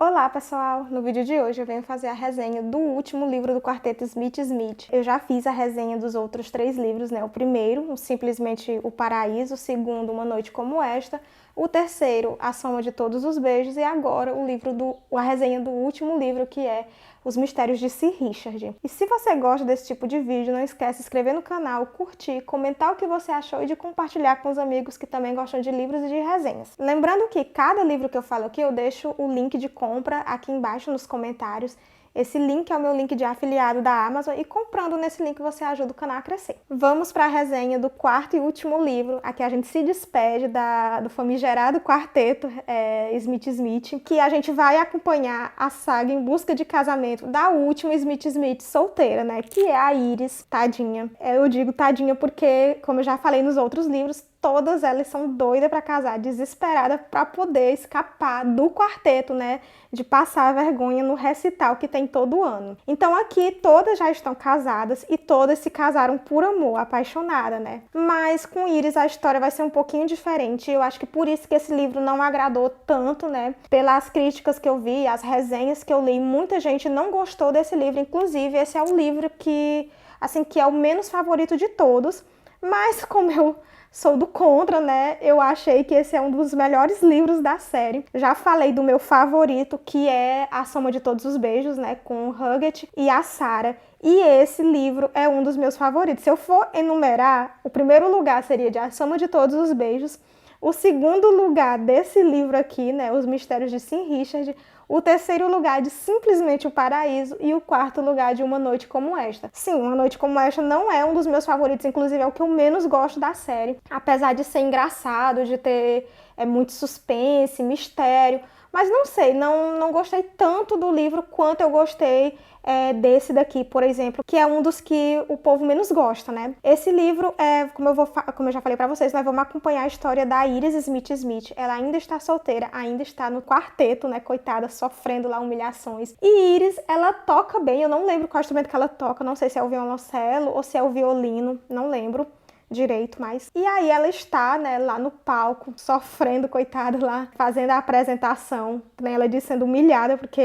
Olá pessoal, no vídeo de hoje eu venho fazer a resenha do último livro do quarteto Smith Smith. Eu já fiz a resenha dos outros 3 livros, né? O primeiro, simplesmente O Paraíso, o segundo, Uma Noite Como Esta, o terceiro, A Soma de Todos os Beijos, e agora a resenha do último livro, que é Os Mistérios de Sir Richard. E se você gosta desse tipo de vídeo, não esquece de se inscrever no canal, curtir, comentar o que você achou e de compartilhar com os amigos que também gostam de livros e de resenhas. Lembrando que cada livro que eu falo aqui, eu deixo o link de compra aqui embaixo nos comentários. Esse link é o meu link de afiliado da Amazon e comprando nesse link você ajuda o canal a crescer. Vamos para a resenha do quarto e último livro. Aqui a gente se despede do famigerado quarteto Smith Smith, que a gente vai acompanhar a saga em busca de casamento da última Smith Smith solteira, né? Que é a Iris, tadinha. Eu digo tadinha porque, como eu já falei nos outros livros, todas elas são doidas para casar, desesperadas para poder escapar do quarteto, né? De passar a vergonha no recital que tem todo ano. Então aqui todas já estão casadas e todas se casaram por amor, apaixonada, né? Mas com Iris a história vai ser um pouquinho diferente. Eu acho que por isso que esse livro não agradou tanto, né? Pelas críticas que eu vi, as resenhas que eu li, muita gente não gostou desse livro. Inclusive, esse é o livro que é o menos favorito de todos. Mas como eu sou do contra, né? Eu achei que esse é um dos melhores livros da série. Já falei do meu favorito, que é A Soma de Todos os Beijos, né? Com o Huggett e a Sarah. E esse livro é um dos meus favoritos. Se eu for enumerar, o primeiro lugar seria de A Soma de Todos os Beijos. O segundo lugar desse livro aqui, né? Os Mistérios de Sir Richard. O terceiro lugar de Simplesmente o Paraíso e o quarto lugar de Uma Noite Como Esta. Sim, Uma Noite Como Esta não é um dos meus favoritos, inclusive é o que eu menos gosto da série. Apesar de ser engraçado, de ter muito suspense, mistério, mas não sei, não gostei tanto do livro quanto eu gostei desse daqui, por exemplo, que é um dos que o povo menos gosta, né? Esse livro, como eu já falei pra vocês, nós vamos acompanhar a história da Iris Smith Smith. Ela ainda está solteira, ainda está no quarteto, né? Coitada, sofrendo lá humilhações. E Iris, ela toca bem, eu não lembro qual instrumento que ela toca, não sei se é o violoncelo ou se é o violino, não lembro direito, mas... E aí ela está, né, lá no palco, sofrendo, coitada, lá, fazendo a apresentação. Também ela diz sendo humilhada, porque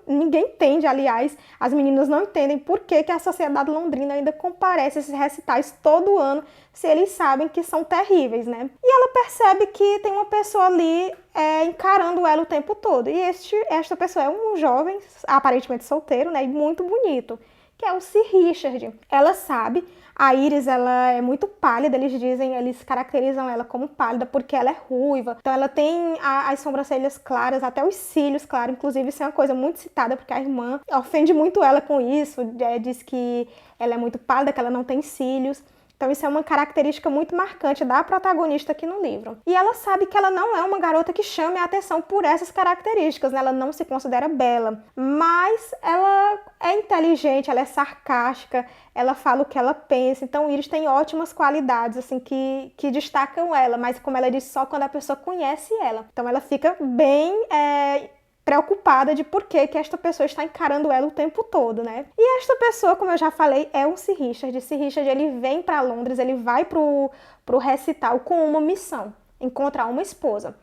ninguém entende, aliás, as meninas não entendem por que a sociedade londrina ainda comparece esses recitais todo ano, se eles sabem que são terríveis, né? E ela percebe que tem uma pessoa ali encarando ela o tempo todo. E esta pessoa é um jovem, aparentemente solteiro, né, e muito bonito, que é o Sir Richard. Ela sabe, a Iris, ela é muito pálida, eles caracterizam ela como pálida porque ela é ruiva. Então ela tem as sobrancelhas claras, até os cílios claros, inclusive isso é uma coisa muito citada porque a irmã ofende muito ela com isso, diz que ela é muito pálida, que ela não tem cílios. Então isso é uma característica muito marcante da protagonista aqui no livro. E ela sabe que ela não é uma garota que chame a atenção por essas características, né? Ela não se considera bela, mas ela é inteligente, ela é sarcástica, ela fala o que ela pensa. Então Iris tem ótimas qualidades, assim, que destacam ela, mas como ela disse, só quando a pessoa conhece ela. Então ela fica bem... preocupada de por que esta pessoa está encarando ela o tempo todo, né? E esta pessoa, como eu já falei, é o Sir Richard. Sir Richard, ele vem para Londres, ele vai pro recital com uma missão, encontrar uma esposa.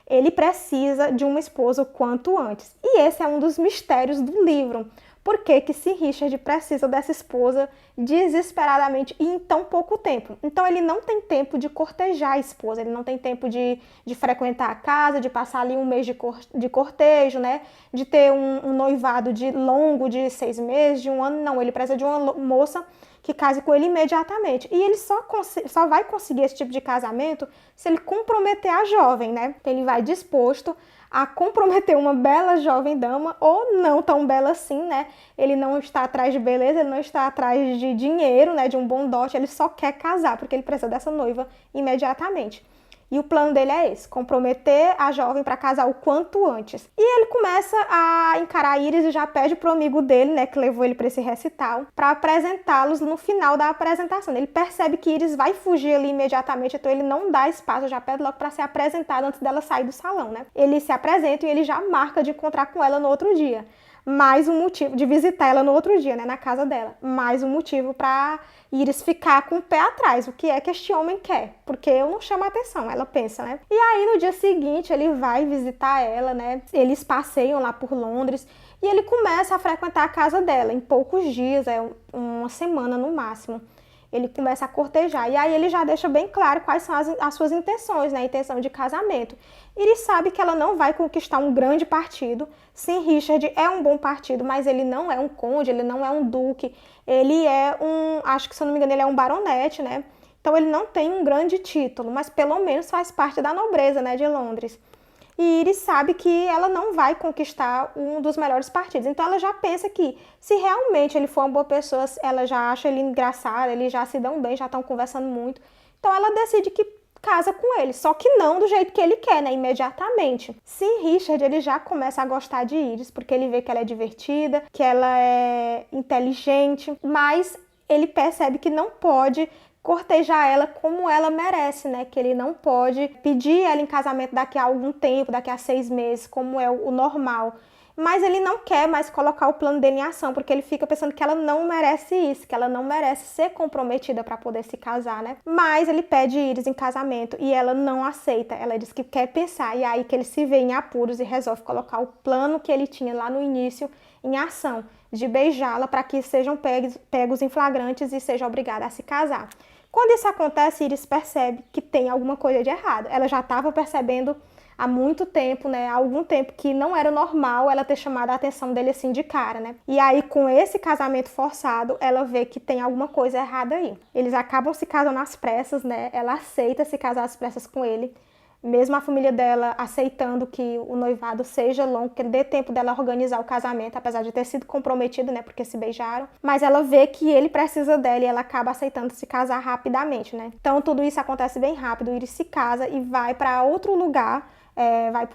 Ele precisa de uma esposa o quanto antes. E esse é um dos mistérios do livro. Por que Sir Richard precisa dessa esposa desesperadamente e em tão pouco tempo? Então ele não tem tempo de cortejar a esposa, ele não tem tempo de frequentar a casa, de passar ali um mês de cortejo, né? De ter um noivado longo de 6 meses, de 1 ano, não. Ele precisa de uma moça que case com ele imediatamente. E ele só vai conseguir esse tipo de casamento se ele comprometer a jovem, né? Então ele vai disposto a comprometer uma bela jovem dama, ou não tão bela assim, né? Ele não está atrás de beleza, ele não está atrás de dinheiro, né? De um bom dote, ele só quer casar, porque ele precisa dessa noiva imediatamente. E o plano dele é esse, comprometer a jovem para casar o quanto antes. E ele começa a encarar a Iris e já pede pro amigo dele, né, que levou ele para esse recital, para apresentá-los no final da apresentação. Ele percebe que Iris vai fugir ali imediatamente, então ele não dá espaço, já pede logo para ser apresentado antes dela sair do salão, né? Ele se apresenta e ele já marca de encontrar com ela no outro dia. mais um motivo de visitar ela no outro dia, né, na casa dela. Mais um motivo para Iris ficar com o pé atrás. O que é que este homem quer? Porque eu não chamo a atenção, ela pensa, né? E aí no dia seguinte ele vai visitar ela, né? Eles passeiam lá por Londres e ele começa a frequentar a casa dela em poucos dias, uma semana no máximo. Ele começa a cortejar, e aí ele já deixa bem claro quais são as suas intenções, né? A intenção de casamento. Ele sabe que ela não vai conquistar um grande partido. Sim, Richard é um bom partido, mas ele não é um conde, ele não é um duque, ele é acho que se eu não me engano, ele é um baronete, né? Então ele não tem um grande título, mas pelo menos faz parte da nobreza, né, de Londres. E Iris sabe que ela não vai conquistar um dos melhores partidos. Então ela já pensa que se realmente ele for uma boa pessoa, ela já acha ele engraçado, eles já se dão bem, já estão conversando muito. Então ela decide que casa com ele, só que não do jeito que ele quer, né, imediatamente. Sim, Richard, ele já começa a gostar de Iris, porque ele vê que ela é divertida, que ela é inteligente, mas ele percebe que não pode cortejar ela como ela merece, né? Que ele não pode pedir ela em casamento daqui a algum tempo, daqui a 6 meses, como é o normal. Mas ele não quer mais colocar o plano dele em ação, porque ele fica pensando que ela não merece isso, que ela não merece ser comprometida para poder se casar, né? Mas ele pede Iris em casamento e ela não aceita. Ela diz que quer pensar, e é aí que ele se vê em apuros e resolve colocar o plano que ele tinha lá no início em ação, de beijá-la para que sejam pegos em flagrantes e seja obrigada a se casar. Quando isso acontece, Iris percebe que tem alguma coisa de errado. Ela já estava percebendo há muito tempo, né? Há algum tempo que não era normal ela ter chamado a atenção dele assim de cara, né? E aí, com esse casamento forçado, ela vê que tem alguma coisa errada aí. Eles acabam se casando às pressas, né? Ela aceita se casar às pressas com ele. Mesmo a família dela aceitando que o noivado seja longo, que dê tempo dela organizar o casamento, apesar de ter sido comprometido, né, porque se beijaram. Mas ela vê que ele precisa dela e ela acaba aceitando se casar rapidamente, né. Então tudo isso acontece bem rápido, Iris se casa e vai para outro lugar, vai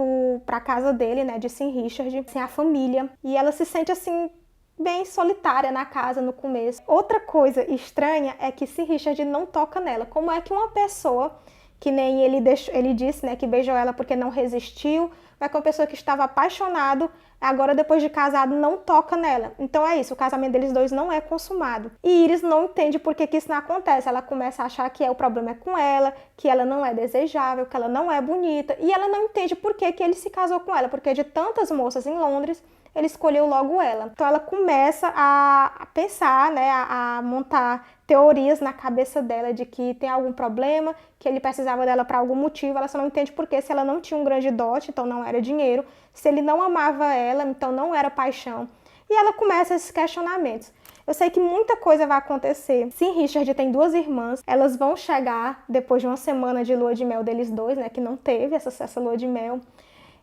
para casa dele, né, de Sim Richard, sem a família. E ela se sente assim bem solitária na casa no começo. Outra coisa estranha é que Sim Richard não toca nela. Como é que uma pessoa que nem ele disse, né, que beijou ela porque não resistiu, mas que uma pessoa que estava apaixonado, agora depois de casado, não toca nela. Então é isso, o casamento deles dois não é consumado. E Iris não entende por que isso não acontece. Ela começa a achar que o problema é com ela, que ela não é desejável, que ela não é bonita, e ela não entende por que ele se casou com ela, porque de tantas moças em Londres, ele escolheu logo ela. Então ela começa a pensar, né, a montar teorias na cabeça dela de que tem algum problema, que ele precisava dela para algum motivo, ela só não entende por que, se ela não tinha um grande dote, então não era dinheiro, se ele não amava ela, então não era paixão. E ela começa esses questionamentos. Eu sei que muita coisa vai acontecer. Sim, Richard tem 2 irmãs, elas vão chegar depois de uma semana de lua de mel deles dois, né, que não teve essa lua de mel.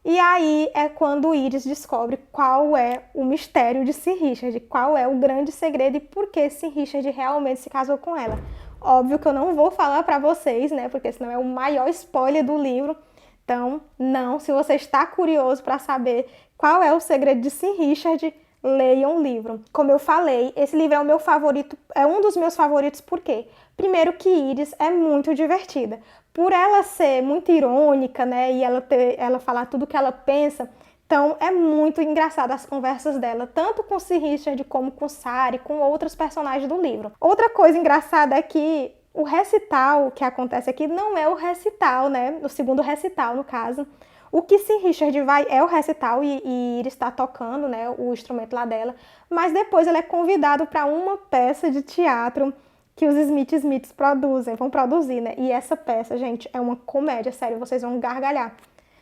E aí é quando Iris descobre qual é o mistério de Sim Richard, qual é o grande segredo e por que Sim Richard realmente se casou com ela. Óbvio que eu não vou falar para vocês, né, porque senão é o maior spoiler do livro. Então, não, se você está curioso para saber qual é o segredo de Sim Richard, leiam o livro. Como eu falei, esse livro é o meu favorito, é um dos meus favoritos, por quê? Primeiro que Iris é muito divertida. Por ela ser muito irônica, né, e ela falar tudo o que ela pensa, então é muito engraçada as conversas dela, tanto com Sir Richard como com Sari, com outros personagens do livro. Outra coisa engraçada é que o recital que acontece aqui não é o recital, né, o segundo recital no caso. O que Sir Richard vai é o recital e ele está tocando, né, o instrumento lá dela, mas depois ele é convidado para uma peça de teatro que os Smiths vão produzir, né? E essa peça, gente, é uma comédia, sério, vocês vão gargalhar.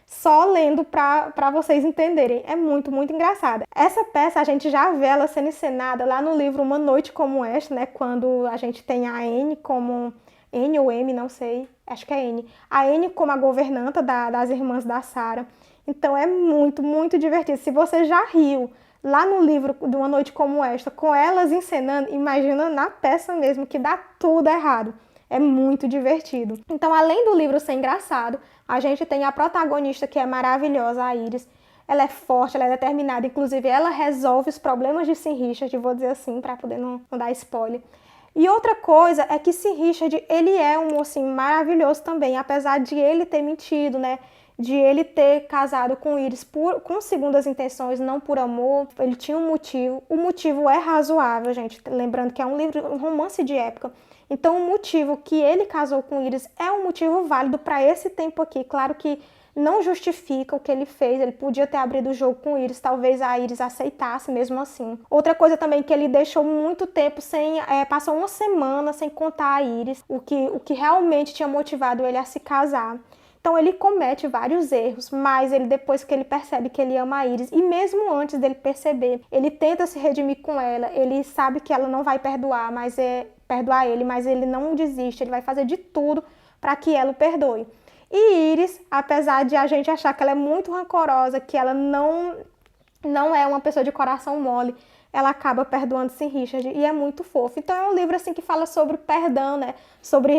Só lendo para vocês entenderem, é muito, muito engraçada. Essa peça, a gente já vê ela sendo encenada lá no livro Uma Noite Como Esta, né? Quando a gente tem a Anne como... Anne ou M, não sei, acho que é Anne. A Anne como a governanta das irmãs da Sarah. Então é muito, muito divertido. Se você já riu lá no livro de Uma Noite Como Esta, com elas encenando, imagina na peça mesmo, que dá tudo errado. É muito divertido. Então, além do livro ser engraçado, a gente tem a protagonista, que é maravilhosa, a Iris. Ela é forte, ela é determinada, inclusive ela resolve os problemas de Sir Richard, vou dizer assim, para poder não dar spoiler. E outra coisa é que Sir Richard, ele é um mocinho maravilhoso também, apesar de ele ter mentido, né? de ele ter casado com Iris com segundas intenções, não por amor. Ele tinha um motivo. O motivo é razoável, gente. Lembrando que é um romance de época. Então, o motivo que ele casou com Iris é um motivo válido para esse tempo aqui. Claro que não justifica o que ele fez. Ele podia ter abrido o jogo com Iris. Talvez a Iris aceitasse mesmo assim. Outra coisa também que ele deixou muito tempo sem... passou uma semana sem contar a Iris. O que realmente tinha motivado ele a se casar. Então ele comete vários erros, mas depois que ele percebe que ele ama a Iris, e mesmo antes dele perceber, ele tenta se redimir com ela, ele sabe que ela não vai perdoar ele, mas ele não desiste, ele vai fazer de tudo para que ela o perdoe. E Iris, apesar de a gente achar que ela é muito rancorosa, que ela não é uma pessoa de coração mole, ela acaba perdoando-se Richard e é muito fofo. Então é um livro assim que fala sobre perdão, né? Sobre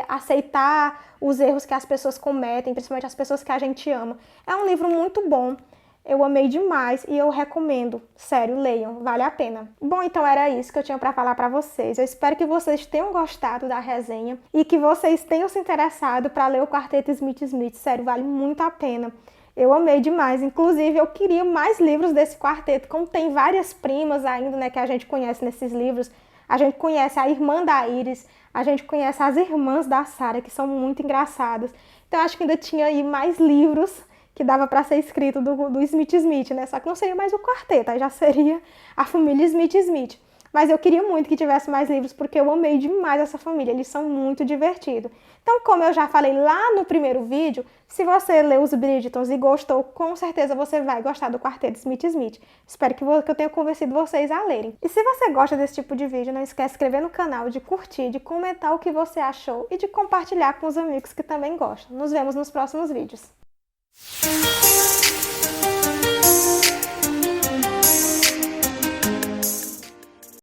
aceitar os erros que as pessoas cometem, principalmente as pessoas que a gente ama. É um livro muito bom, eu amei demais e eu recomendo. Sério, leiam, vale a pena. Bom, então era isso que eu tinha para falar para vocês. Eu espero que vocês tenham gostado da resenha e que vocês tenham se interessado para ler o Quarteto Smith. Sério, vale muito a pena. Eu amei demais, inclusive eu queria mais livros desse quarteto, como tem várias primas ainda, né, que a gente conhece nesses livros. A gente conhece a irmã da Iris, a gente conhece as irmãs da Sarah, que são muito engraçadas. Então acho que ainda tinha aí mais livros que dava para ser escrito do Smith, né, só que não seria mais o quarteto, aí já seria a família Smith. Mas eu queria muito que tivesse mais livros, porque eu amei demais essa família, eles são muito divertidos. Então, como eu já falei lá no primeiro vídeo, se você leu os Bridgertons e gostou, com certeza você vai gostar do Quarteto Smith. Espero que eu tenha convencido vocês a lerem. E se você gosta desse tipo de vídeo, não esquece de se inscrever no canal, de curtir, de comentar o que você achou e de compartilhar com os amigos que também gostam. Nos vemos nos próximos vídeos.